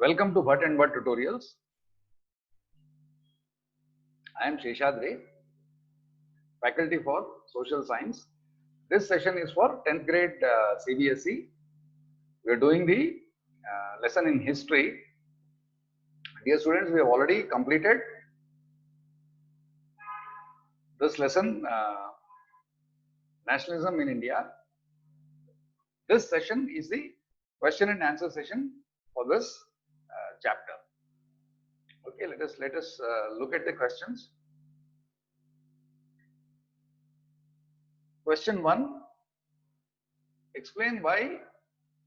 Welcome to Bhatt and Bhatt Tutorials. I am Sheshadri, faculty for Social Science. This session is for 10th grade CBSE. We are doing the lesson in history. Dear students, we have already completed this lesson, Nationalism in India. This session is the question and answer session for this chapter. Okay, let us look at the questions. Question 1. Explain why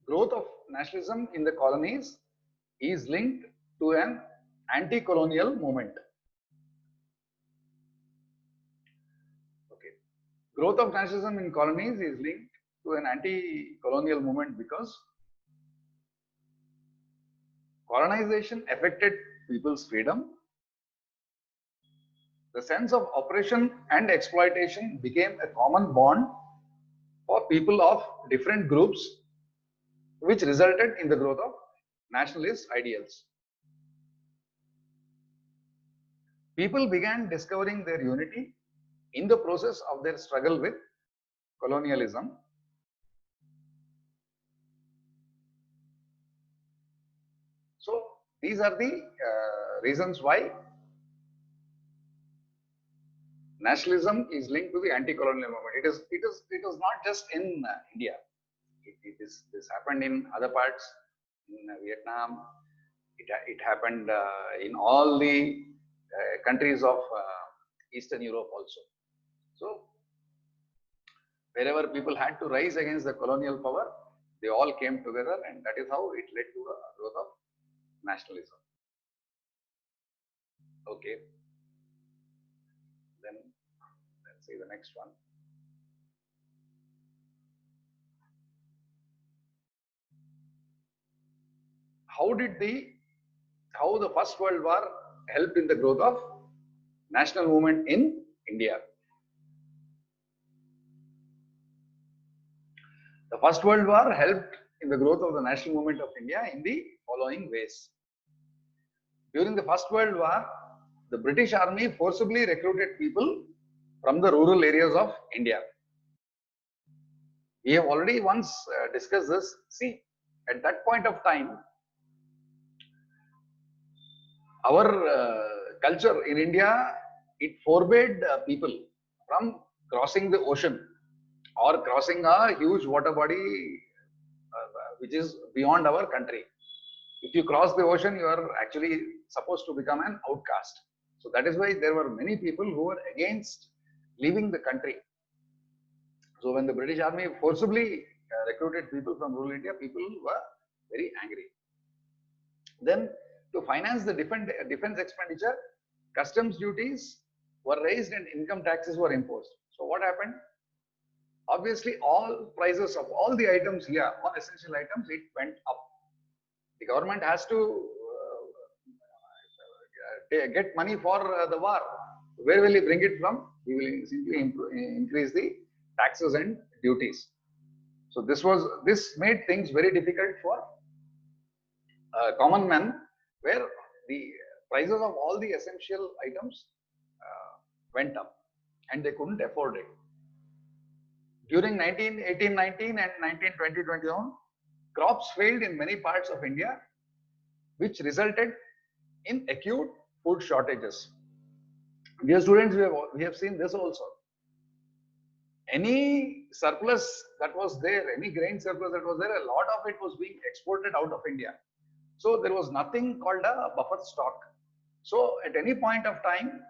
growth of nationalism in the colonies is linked to an anti-colonial movement. Okay. Growth of nationalism in colonies is linked to an anti-colonial movement because colonization affected people's freedom. The sense of oppression and exploitation became a common bond for people of different groups, which resulted in the growth of nationalist ideals. People began discovering their unity in the process of their struggle with colonialism. So these are the reasons why nationalism is linked to the anti-colonial movement. It is not just in India. This happened in other parts, in Vietnam. It happened in all the countries of Eastern Europe also. So wherever people had to rise against the colonial power, they all came together, and that is how it led to a growth of nationalism. Okay. Then let's see the next one. How the First World War helped in the growth of national movement in India? The First World War helped in the growth of the national movement of India in the following ways. During the First World War, the British Army forcibly recruited people from the rural areas of India. We have already once discussed this. See, at that point of time, our culture in India, it forbade people from crossing the ocean or crossing a huge water body which is beyond our country. If you cross the ocean, you are actually supposed to become an outcast. So that is why there were many people who were against leaving the country. So when the British Army forcibly recruited people from rural India, people were very angry. Then to finance the defense expenditure, customs duties were raised and income taxes were imposed. So what happened? Obviously, all prices of all the items here, all essential items, it went up. The government has to get money for the war. Where will he bring it from? He will simply increase the taxes and duties. So this made things very difficult for common men, where the prices of all the essential items went up and they couldn't afford it. During 1819 and 1920-21, crops failed in many parts of India, which resulted in acute food shortages. Dear students, we have seen this also. Any surplus that was there, any grain surplus that was there, a lot of it was being exported out of India. So there was nothing called a buffer stock. So at any point of time,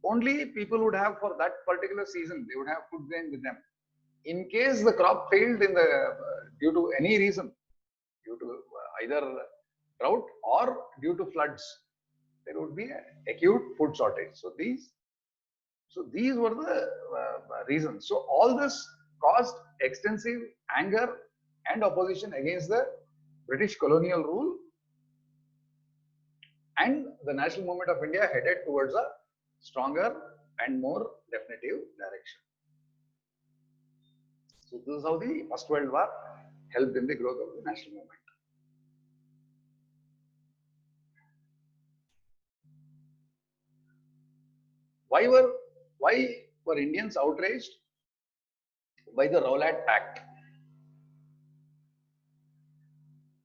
only people would have for that particular season, they would have food grain with them. In case the crop failed due to any reason, due to either drought or due to floods, there would be an acute food shortage. So these were the reasons. So all this caused extensive anger and opposition against the British colonial rule, and the national movement of India headed towards a stronger and more definitive direction. So this is how the First World War helped in the growth of the national movement. Why were Indians outraged by the Rowlatt Act?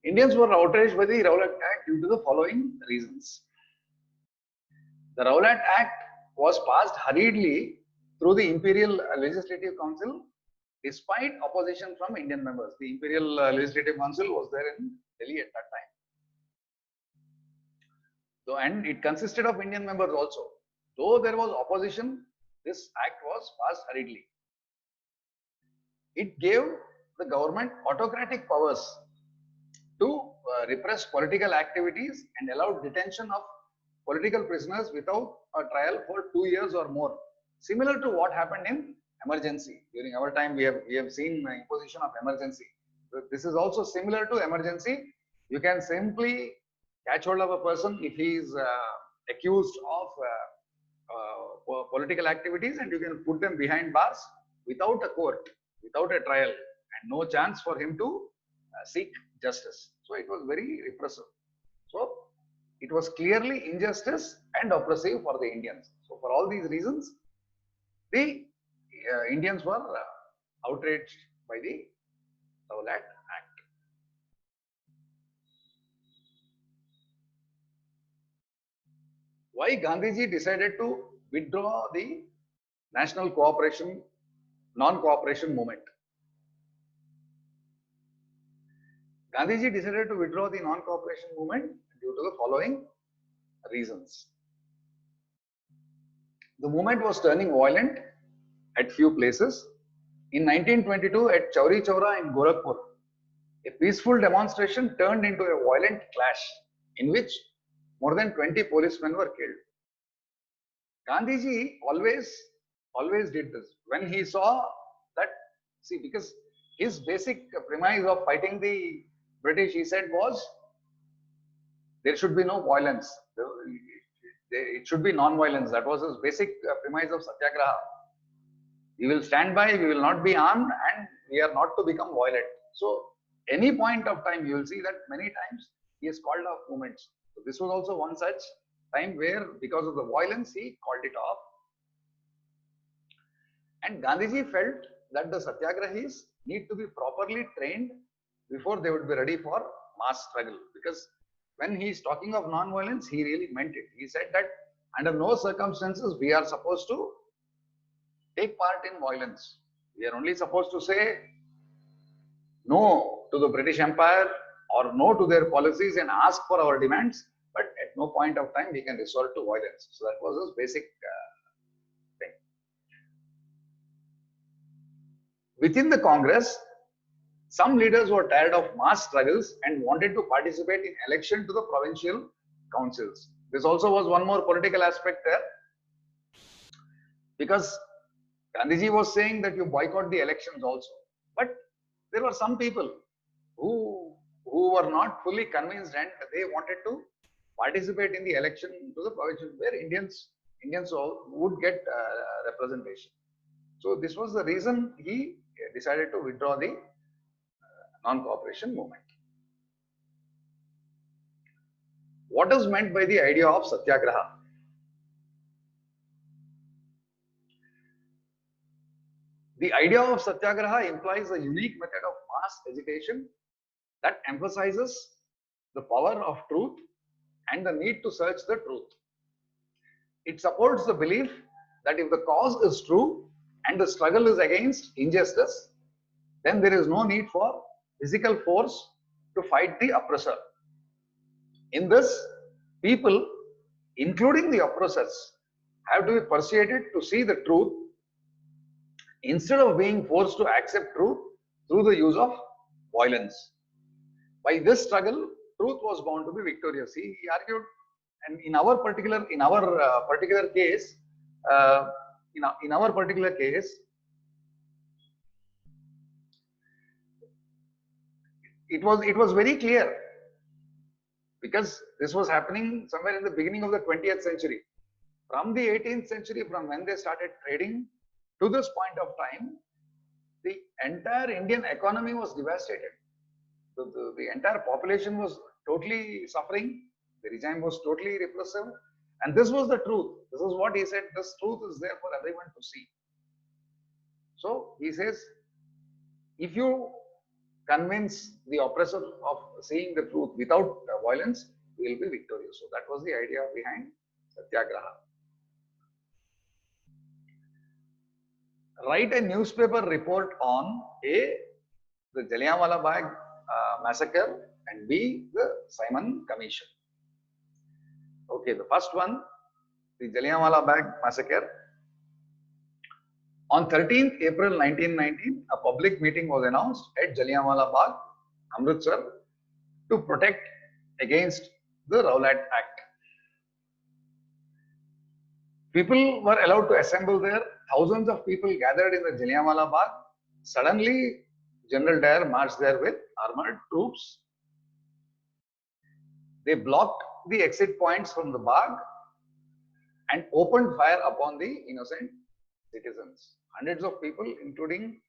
Indians were outraged by the Rowlatt Act due to the following reasons. The Rowlatt Act was passed hurriedly through the Imperial Legislative Council despite opposition from Indian members. The Imperial Legislative Council was there in Delhi at that time. So, and it consisted of Indian members also. Though there was opposition, this act was passed hurriedly. It gave the government autocratic powers to repress political activities and allowed detention of political prisoners without a trial for 2 years or more. Similar to what happened in emergency. During our time, we have seen imposition of emergency. This is also similar to emergency. You can simply catch hold of a person if he is accused of political activities, and you can put them behind bars without a court, without a trial, and no chance for him to seek justice. So it was very repressive. So it was clearly injustice and oppressive for the Indians. So for all these reasons, the Indians were outraged by the Rowlatt Act. Why Gandhiji decided to withdraw the national cooperation, non-cooperation movement? Gandhiji decided to withdraw the non-cooperation movement due to the following reasons. The movement was turning violent at few places. In 1922 at Chauri Chaura in Gorakhpur, a peaceful demonstration turned into a violent clash in which more than 20 policemen were killed. Gandhiji always did this. When he saw that, see, because his basic premise of fighting the British, he said, was there should be no violence. It should be non-violence. That was his basic premise of Satyagraha. We will stand by, we will not be armed, and we are not to become violent. So, any point of time, you will see that many times he has called off movements. So, this was also one such time where, because of the violence, he called it off. And Gandhiji felt that the Satyagrahis need to be properly trained before they would be ready for mass struggle. Because when he is talking of non-violence, he really meant it. He said that under no circumstances we are supposed to take part in violence. We are only supposed to say no to the British Empire or no to their policies and ask for our demands, but at no point of time we can resort to violence. So that was his basic thing. Within the Congress, some leaders were tired of mass struggles and wanted to participate in election to the provincial councils. This also was one more political aspect there, because Gandhiji was saying that you boycott the elections also. But there were some people who were not fully convinced and they wanted to participate in the election to the provincial, where Indians would get representation. So this was the reason he decided to withdraw the non-cooperation movement. What is meant by the idea of Satyagraha? The idea of Satyagraha implies a unique method of mass agitation that emphasizes the power of truth and the need to search the truth. It supports the belief that if the cause is true and the struggle is against injustice, then there is no need for physical force to fight the oppressor. In this, people, including the oppressors, have to be persuaded to see the truth instead of being forced to accept truth through the use of violence. By this struggle, truth was bound to be victorious. He argued, and in our particular case, it was very clear, because this was happening somewhere in the beginning of the 20th century. From the 18th century, from when they started trading to this point of time, the entire Indian economy was devastated. The entire population was totally suffering. The regime was totally repressive, And this was the truth. This is what he said. This truth is there for everyone to see. So he says, if you convince the oppressor of seeing the truth without violence, we will be victorious. So that was the idea behind Satyagraha. Write a newspaper report on A, the Jallianwala Bagh massacre, and B, the Simon Commission. Okay, the first one, the Jallianwala Bagh massacre. On 13th April 1919, a public meeting was announced at Jallianwala Bagh, Amritsar, to protect against the Rowlatt Act. People were allowed to assemble there. Thousands of people gathered in the Jallianwala Bagh. Suddenly, General Dyer marched there with armored troops. They blocked the exit points from the Bagh and opened fire upon the innocent citizens. Hundreds of people, including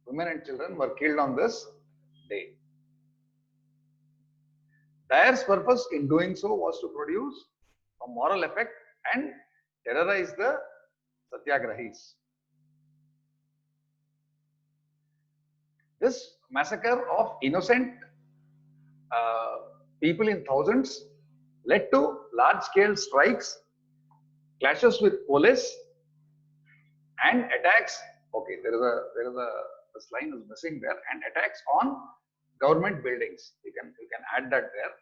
women and children, were killed on this day. Dyer's purpose in doing so was to produce a moral effect and terrorize the Satyagrahis. This massacre of innocent people in thousands led to large-scale strikes, clashes with police, and attacks. Okay, there is a this line is missing there, and attacks on government buildings. You can add that there.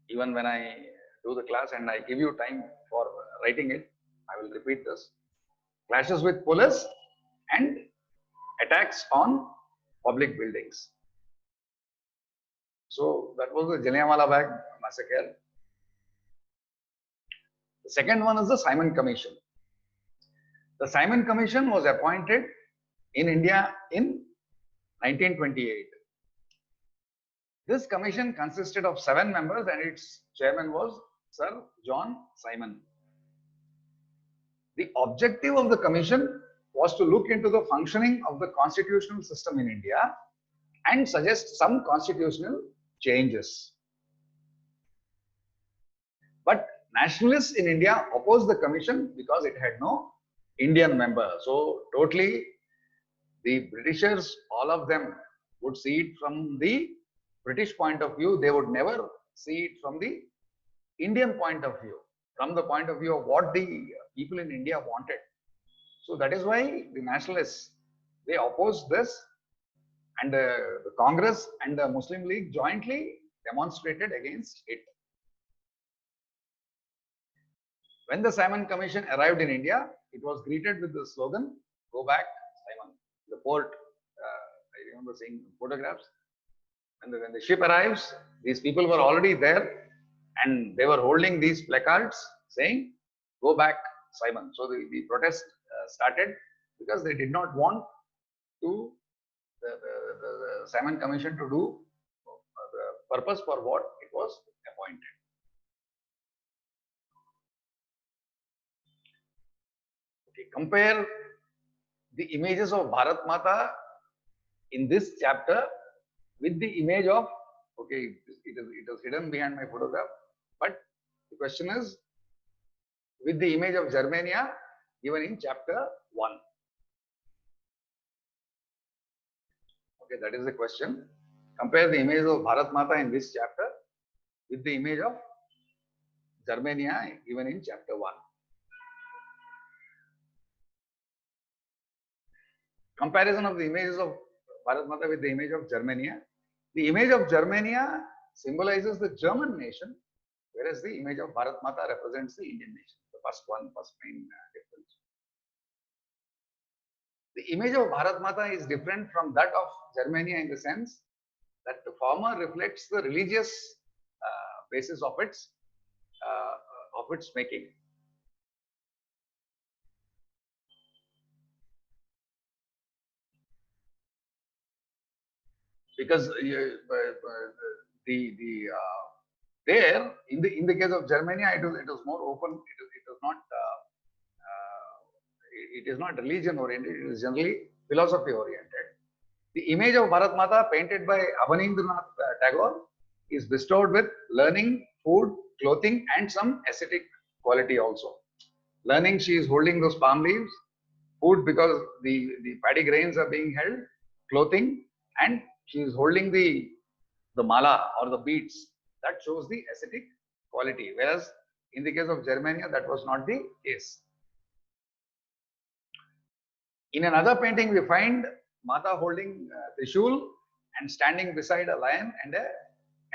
Even when I do the class and I give you time for writing it, I will repeat this. Clashes with police and attacks on public buildings. So that was the Jallianwala Bagh massacre. The second one is the Simon Commission. The Simon Commission was appointed in India in 1928. This commission consisted of 7 members and its chairman was Sir John Simon. The objective of the commission was to look into the functioning of the constitutional system in India and suggest some constitutional changes. But nationalists in India opposed the commission because it had no Indian member. So totally the Britishers, all of them would see it from the British point of view. They would never see it from the Indian point of view, from the point of view of what the people in India wanted. So that is why the nationalists, they opposed this, and the Congress and the Muslim League jointly demonstrated against it. When the Simon Commission arrived in India, it was greeted with the slogan, "Go back, Simon." The port, I remember seeing photographs. When the ship arrives, these people were already there and they were holding these placards saying, "Go back, Simon." So the protest started because they did not want to the Simon Commission to do the purpose for what it was appointed. Okay, compare the images of Bharat Mata in this chapter with the image of, okay, it is hidden behind my photograph, but the question is with the image of Germania given in chapter 1. Okay, that is the question. Compare the image of Bharat Mata in this chapter with the image of Germania given in chapter 1. Comparison of the images of Bharat Mata with the image of Germania. The image of Germania symbolizes the German nation, whereas the image of Bharat Mata represents the Indian nation. The first main difference. The image of Bharat Mata is different from that of Germania in the sense that the former reflects the religious basis of its making. Because there in the case of Germania, it was more open. It is not religion oriented. It is generally philosophy oriented. The image of Bharat Mata painted by Abanindranath Tagore is bestowed with learning, food, clothing and some aesthetic quality also. Learning, she is holding those palm leaves. Food, because the paddy grains are being held. Clothing, and she is holding the mala or the beads. That shows the aesthetic quality. Whereas in the case of Germania, that was not the case. In another painting, we find Mata holding Trishul and standing beside a lion and a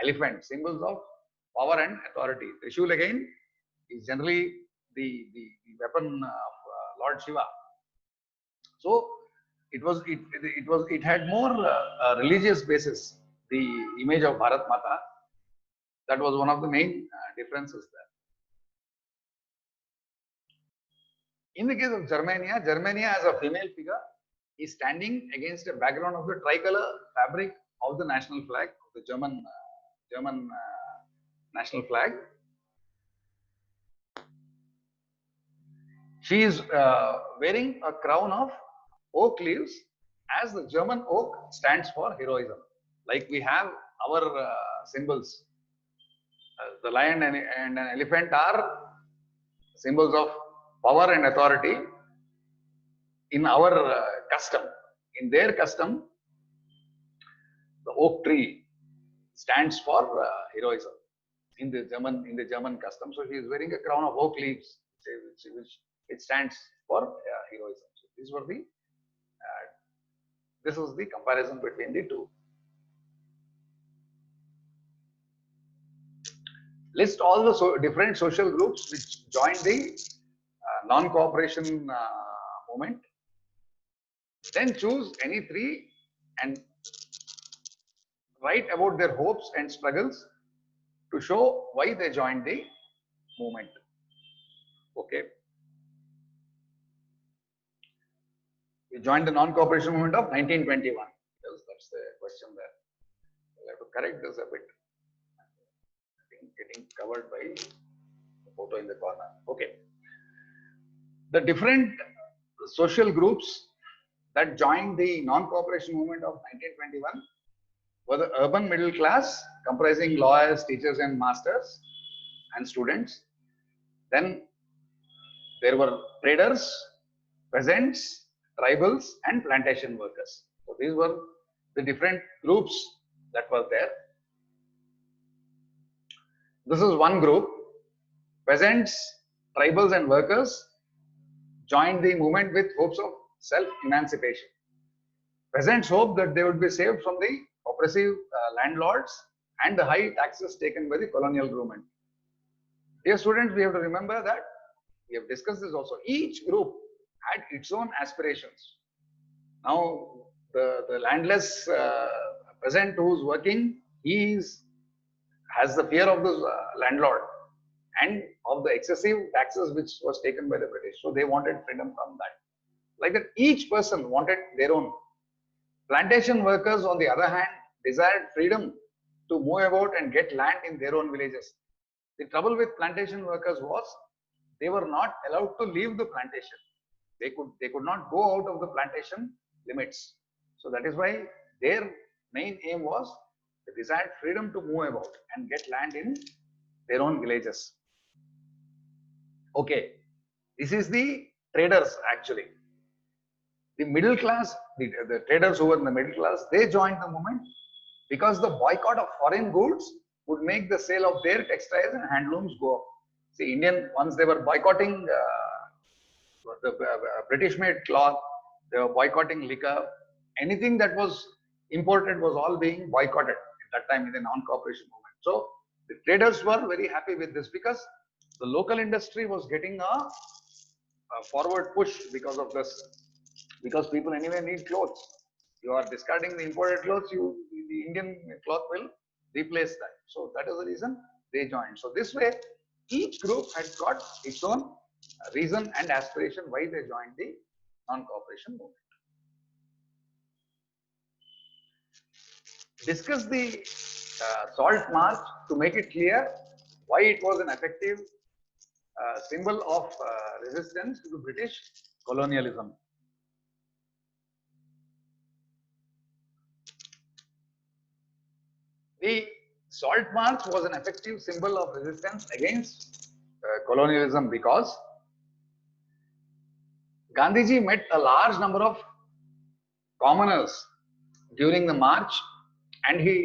elephant, symbols of power and authority. Trishul again is generally the weapon of Lord Shiva. So it had more religious basis. The image of Bharat Mata, that was one of the main differences there. In the case of Germania, Germania as a female figure is standing against a background of the tricolor fabric of the national flag, the German national flag. She is wearing a crown of oak leaves, as the German oak stands for heroism. Like we have our symbols. The lion and an elephant are symbols of power and authority. In our custom, in their custom, the oak tree stands for heroism in the German custom. So she is wearing a crown of oak leaves, which it stands for heroism. So these were the this was the comparison between the two. List all the different social groups which joined the non-cooperation movement. Then choose any three and write about their hopes and struggles to show why they joined the movement. Okay. We joined the non-cooperation movement of 1921. Yes, that's the question there. We'll have to correct this a bit. I think getting covered by the photo in the corner. Okay. The different social groups that joined the non-cooperation movement of 1921 were the urban middle class, comprising lawyers, teachers and masters and students. Then there were traders, peasants, tribals and plantation workers. So these were the different groups that were there. This is one group. Peasants, tribals and workers joined the movement with hopes of self-emancipation. Peasants hoped that they would be saved from the oppressive landlords and the high taxes taken by the colonial government. Dear students, we have to remember that we have discussed this also. Each group had its own aspirations. Now, the landless peasant who's working, has the fear of the landlord and of the excessive taxes which was taken by the British. So they wanted freedom from that. Like that, each person wanted their own. Plantation workers, on the other hand, desired freedom to move about and get land in their own villages. The trouble with plantation workers was they were not allowed to leave the plantation. They could not go out of the plantation limits. So that is why their main aim was the desired freedom to move about and get land in their own villages. Okay, this is the traders actually. The middle class, the traders who were in the middle class, they joined the movement because the boycott of foreign goods would make the sale of their textiles and handlooms go up. See, once they were boycotting the British-made cloth, they were boycotting liquor. Anything that was imported was all being boycotted at that time in the non-cooperation movement. So the traders were very happy with this because the local industry was getting a forward push because of this. Because people anyway need clothes. You are discarding the imported clothes, the Indian cloth will replace that. So that is the reason they joined. So this way, each group had got its own reason and aspiration why they joined the non-cooperation movement. Discuss the Salt March to make it clear why it was an effective symbol of resistance to the British colonialism. The Salt March was an effective symbol of resistance against colonialism because Gandhiji met a large number of commoners during the march and he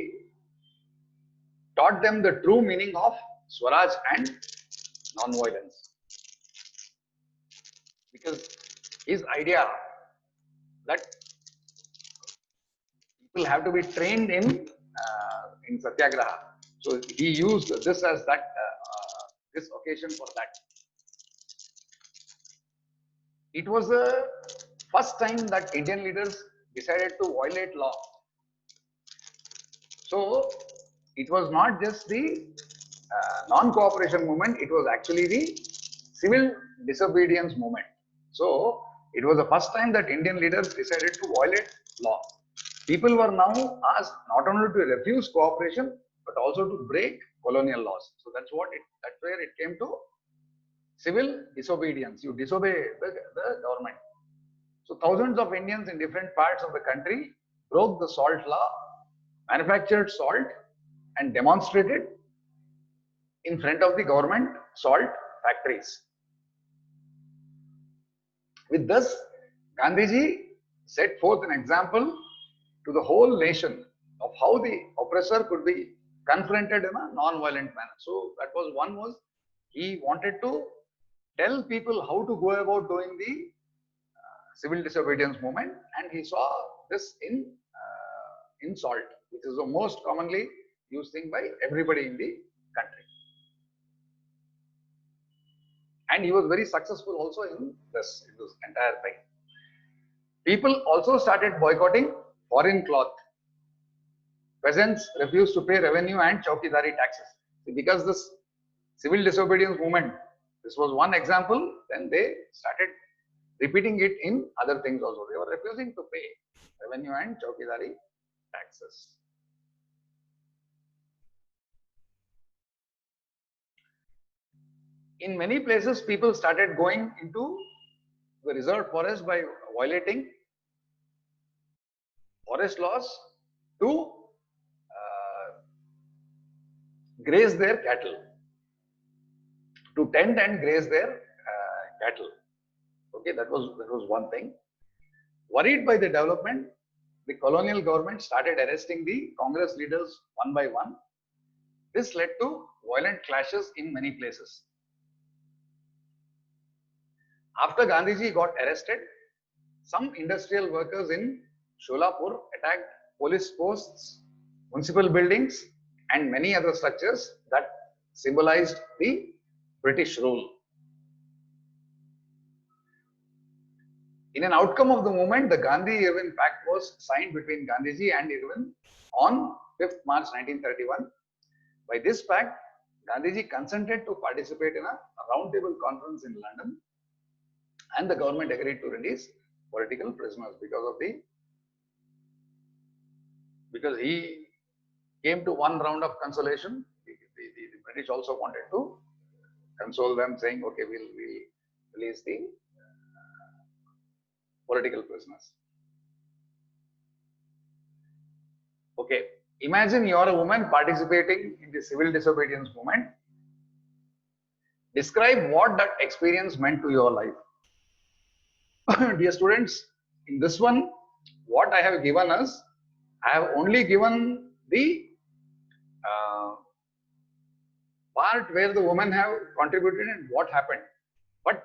taught them the true meaning of Swaraj and non-violence. Because his idea that people have to be trained in Satyagraha. So he used this as this occasion for that. It was the first time that Indian leaders decided to violate law. So it was not just the non-cooperation movement, it was actually the civil disobedience movement. So it was the first time that Indian leaders decided to violate law. People were now asked not only to refuse cooperation, but also to break colonial laws. So that's where it came to civil disobedience. You disobey the government. So thousands of Indians in different parts of the country broke the salt law, manufactured salt and demonstrated in front of the government salt factories. With this, Gandhiji set forth an example to the whole nation of how the oppressor could be confronted in a non-violent manner. So that was he wanted to tell people how to go about doing the civil disobedience movement, and he saw this in salt, which is the most commonly used thing by everybody in the country. And he was very successful also in this entire thing. People also started boycotting foreign cloth. Peasants refused to pay revenue and chowkidari taxes. Because this civil disobedience movement, this was one example, then they started repeating it in other things also. They were refusing to pay revenue and chowkidari taxes. In many places, people started going into the reserved forest by violating forest laws to graze their cattle, to tend and graze their cattle. Okay, that was one thing. Worried by the development, the colonial government started arresting the Congress leaders one by one. This led to violent clashes in many places. After Gandhiji got arrested, some industrial workers in Sholapur attacked police posts, municipal buildings, and many other structures that symbolized the British rule. In an outcome of the movement, the Gandhi-Irwin Pact was signed between Gandhiji and Irwin on 5th March 1931. By this pact, Gandhiji consented to participate in a roundtable conference in London, and the government agreed to release political prisoners because he came to one round of consolation. The British also wanted to console them, saying, okay, we'll release the political prisoners. Okay, imagine you're a woman participating in the civil disobedience movement. Describe what that experience meant to your life. Dear students, in this one, what I have given us, I have only given the part where the women have contributed and what happened. But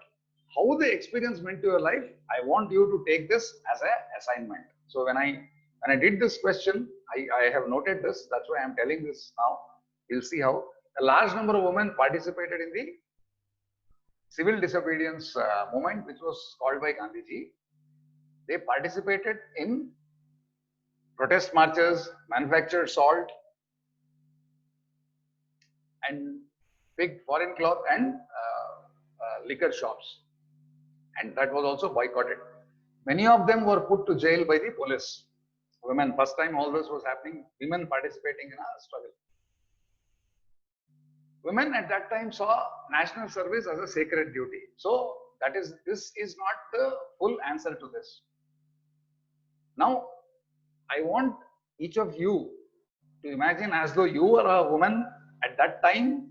how the experience meant to your life, I want you to take this as an assignment. So when I did this question, I have noted this. That's why I'm telling this now. You'll see how a large number of women participated in the civil disobedience movement, which was called by Gandhiji. They participated in protest marches, manufactured salt, and big foreign cloth and liquor shops. And that was also boycotted. Many of them were put to jail by the police. Women, first time all this was happening, women participating in a struggle. Women at that time saw national service as a sacred duty. So this is not the full answer to this. Now, I want each of you to imagine as though you were a woman at that time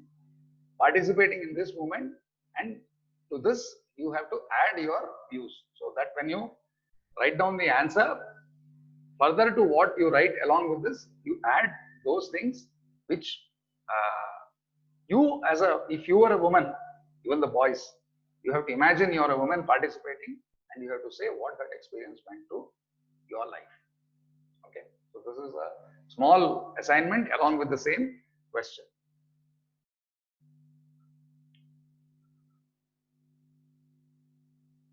participating in this movement, and to this you have to add your views, so that when you write down the answer, further to what you write along with this, you add those things which you as a, if you were a woman, even the boys, you have to imagine you are a woman participating and you have to say what that experience meant to your life. Okay, so this is a small assignment along with the same question.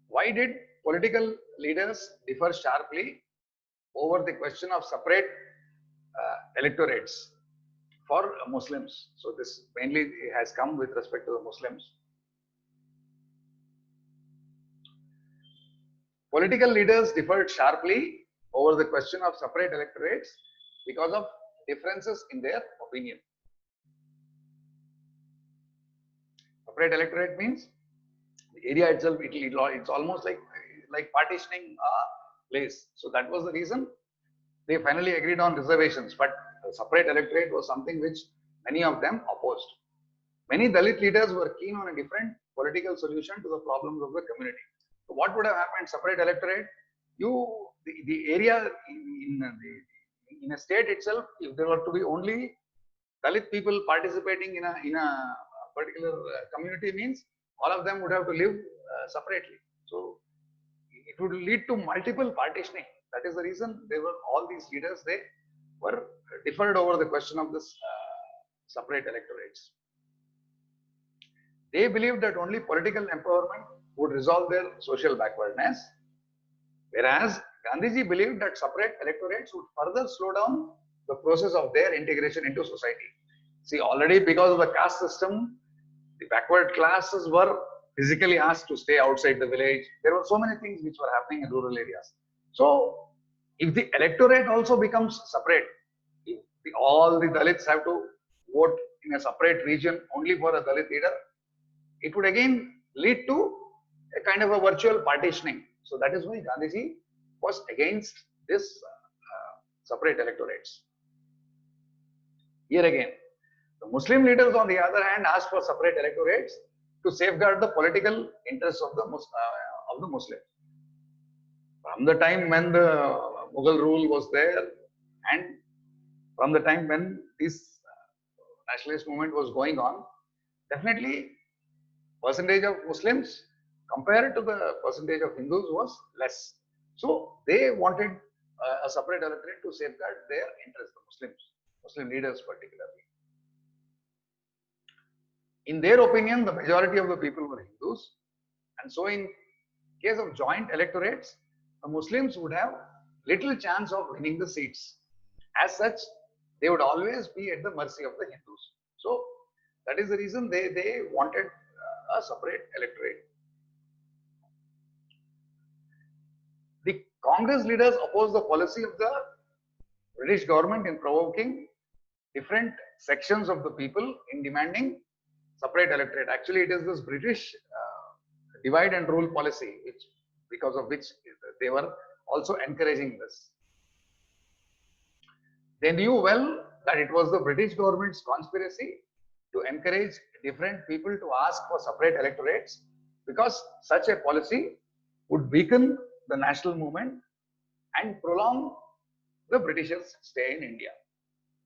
Why did political leaders differ sharply over the question of separate electorates for Muslims? So this mainly has come with respect to the Muslims. Political leaders differed sharply over the question of separate electorates because of differences in their opinion. Separate electorate means the area itself, it's almost like partitioning a place. So that was the reason they finally agreed on reservations, but a separate electorate was something which many of them opposed. Many Dalit leaders were keen on a different political solution to the problems of the community. So what would have happened? Separate electorate, the area in a state itself, if there were to be only Dalit people participating in a particular community, means all of them would have to live separately. So it would lead to multiple partitioning. That is the reason they were, all these leaders, they were differed over the question of this separate electorates. They believed that only political empowerment would resolve their social backwardness, whereas Gandhiji believed that separate electorates would further slow down the process of their integration into society. See, already because of the caste system, the backward classes were physically asked to stay outside the village. There were so many things which were happening in rural areas. So, if the electorate also becomes separate, if all the Dalits have to vote in a separate region only for a Dalit leader, it would again lead to a kind of a virtual partitioning. So that is why Gandhiji was against this separate electorates. Here again, the Muslim leaders, on the other hand, asked for separate electorates to safeguard the political interests of the Muslims. From the time when the Mughal rule was there, and from the time when this nationalist movement was going on, definitely percentage of Muslims compared to the percentage of Hindus was less. So they wanted a separate electorate to safeguard their interests, the Muslims, Muslim leaders particularly. In their opinion, the majority of the people were Hindus, and so in case of joint electorates, the Muslims would have little chance of winning the seats. As such, they would always be at the mercy of the Hindus. So that is the reason they wanted a separate electorate. The Congress leaders opposed the policy of the British government in provoking different sections of the people in demanding separate electorate. Actually, it is this British divide and rule policy, which, because of which they were also encouraging this. They knew well that it was the British government's conspiracy to encourage different people to ask for separate electorates, because such a policy would weaken the national movement and prolong the Britishers' stay in India.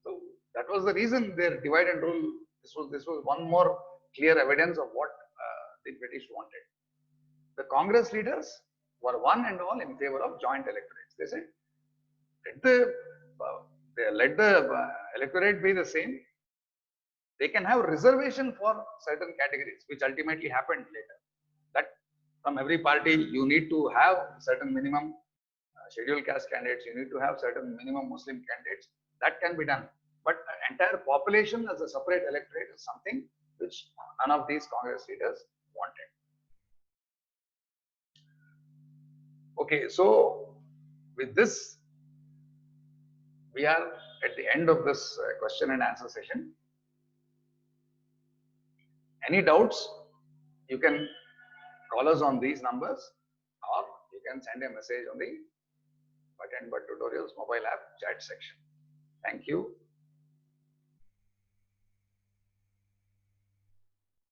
So that was the reason their divide and rule. This was one more clear evidence of what the British wanted. The Congress leaders were one and all in favor of joint electorates. They said, let the electorate be the same. They can have reservation for certain categories, which ultimately happened later. That from every party, you need to have certain minimum scheduled caste candidates, you need to have certain minimum Muslim candidates. That can be done. But entire population as a separate electorate is something which none of these Congress leaders wanted. Okay, so with this, we are at the end of this question and answer session. Any doubts, you can call us on these numbers, or you can send a message on the Button But Tutorials mobile app chat section. Thank you.